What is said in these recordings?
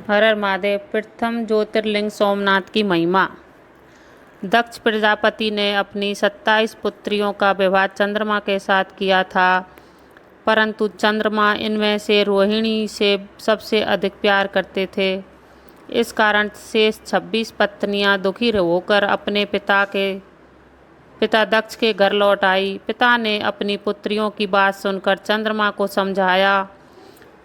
हर हर महादेव। प्रथम ज्योतिर्लिंग सोमनाथ की महिमा। दक्ष प्रजापति ने अपनी 27 पुत्रियों का विवाह चंद्रमा के साथ किया था, परंतु चंद्रमा इनमें से रोहिणी से सबसे अधिक प्यार करते थे। इस कारण शेष 26 पत्नियां दुखी होकर अपने पिता दक्ष के घर लौट आई। पिता ने अपनी पुत्रियों की बात सुनकर चंद्रमा को समझाया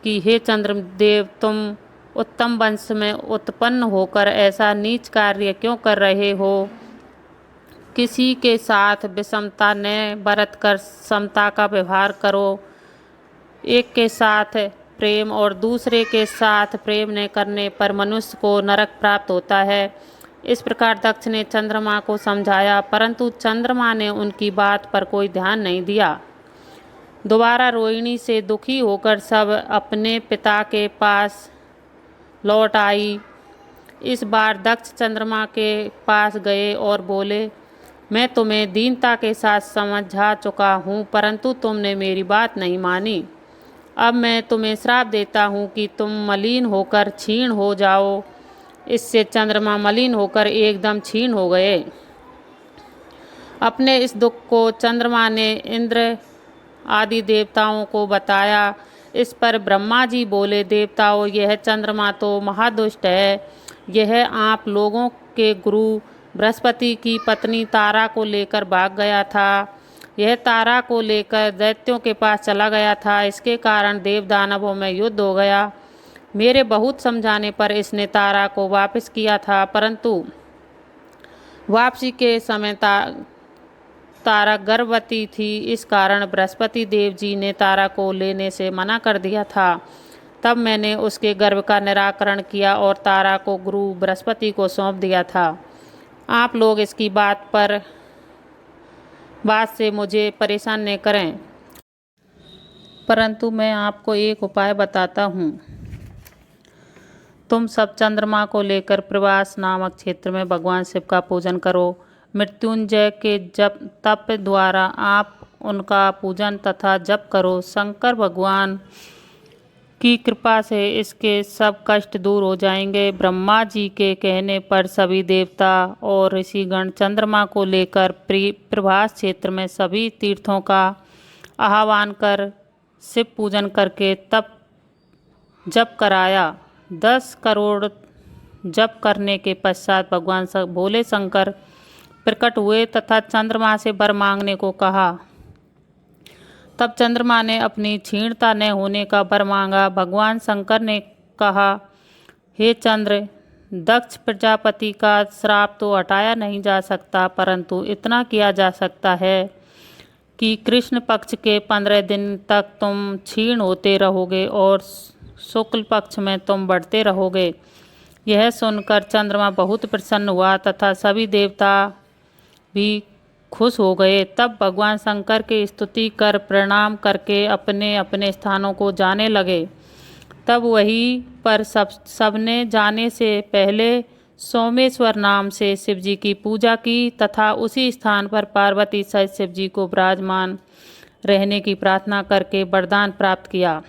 कि हे चंद्रदेव, तुम उत्तम वंश में उत्पन्न होकर ऐसा नीच कार्य क्यों कर रहे हो। किसी के साथ विषमता न बरत कर समता का व्यवहार करो। एक के साथ प्रेम और दूसरे के साथ प्रेम न करने पर मनुष्य को नरक प्राप्त होता है। इस प्रकार दक्ष ने चंद्रमा को समझाया, परंतु चंद्रमा ने उनकी बात पर कोई ध्यान नहीं दिया। दोबारा रोहिणी से दुखी होकर सब अपने पिता के पास लौट आई। इस बार दक्ष चंद्रमा के पास गए और बोले, मैं तुम्हें दीनता के साथ समझा चुका हूँ, परंतु तुमने मेरी बात नहीं मानी। अब मैं तुम्हें श्राप देता हूँ कि तुम मलिन होकर क्षीण हो जाओ। इससे चंद्रमा मलिन होकर एकदम क्षीण हो गए। अपने इस दुख को चंद्रमा ने इंद्र आदि देवताओं को बताया। इस पर ब्रह्मा जी बोले, देवताओं, यह चंद्रमा तो महादुष्ट है। यह आप लोगों के गुरु बृहस्पति की पत्नी तारा को लेकर भाग गया था। यह तारा को लेकर दैत्यों के पास चला गया था। इसके कारण देव दानवों में युद्ध हो गया। मेरे बहुत समझाने पर इसने तारा को वापस किया था, परंतु वापसी के समय तारा गर्भवती थी। इस कारण बृहस्पति देव जी ने तारा को लेने से मना कर दिया था। तब मैंने उसके गर्भ का निराकरण किया और तारा को गुरु बृहस्पति को सौंप दिया था। आप लोग इसकी बात से मुझे परेशान न करें, परंतु मैं आपको एक उपाय बताता हूँ। तुम सब चंद्रमा को लेकर प्रवास नामक क्षेत्र में भगवान शिव का पूजन करो। मृत्युंजय के तप द्वारा आप उनका पूजन तथा जप करो। शंकर भगवान की कृपा से इसके सब कष्ट दूर हो जाएंगे। ब्रह्मा जी के कहने पर सभी देवता और ऋषिगण चंद्रमा को लेकर प्रभास क्षेत्र में सभी तीर्थों का आह्वान कर शिव पूजन करके तप जप कराया। 10 करोड़ जप करने के पश्चात भगवान भोले शंकर प्रकट हुए तथा चंद्रमा से वर मांगने को कहा। तब चंद्रमा ने अपनी क्षीणता न होने का वर मांगा। भगवान शंकर ने कहा, हे चंद्र, दक्ष प्रजापति का श्राप तो हटाया नहीं जा सकता, परंतु इतना किया जा सकता है कि कृष्ण पक्ष के 15 दिन तक तुम क्षीण होते रहोगे और शुक्ल पक्ष में तुम बढ़ते रहोगे। यह सुनकर चंद्रमा बहुत प्रसन्न हुआ तथा सभी देवता भी खुश हो गए। तब भगवान शंकर की स्तुति कर प्रणाम करके अपने अपने स्थानों को जाने लगे। तब वहीं पर सबने जाने से पहले सोमेश्वर नाम से शिवजी की पूजा की तथा उसी स्थान पर पार्वती सहित शिवजी को विराजमान रहने की प्रार्थना करके वरदान प्राप्त किया।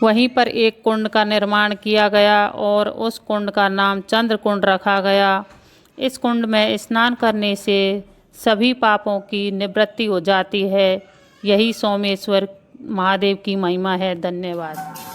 वहीं पर एक कुंड का निर्माण किया गया और उस कुंड का नाम चंद्र कुंड रखा गया। इस कुंड में स्नान करने से सभी पापों की निवृत्ति हो जाती है। यही सोमेश्वर महादेव की महिमा है। धन्यवाद।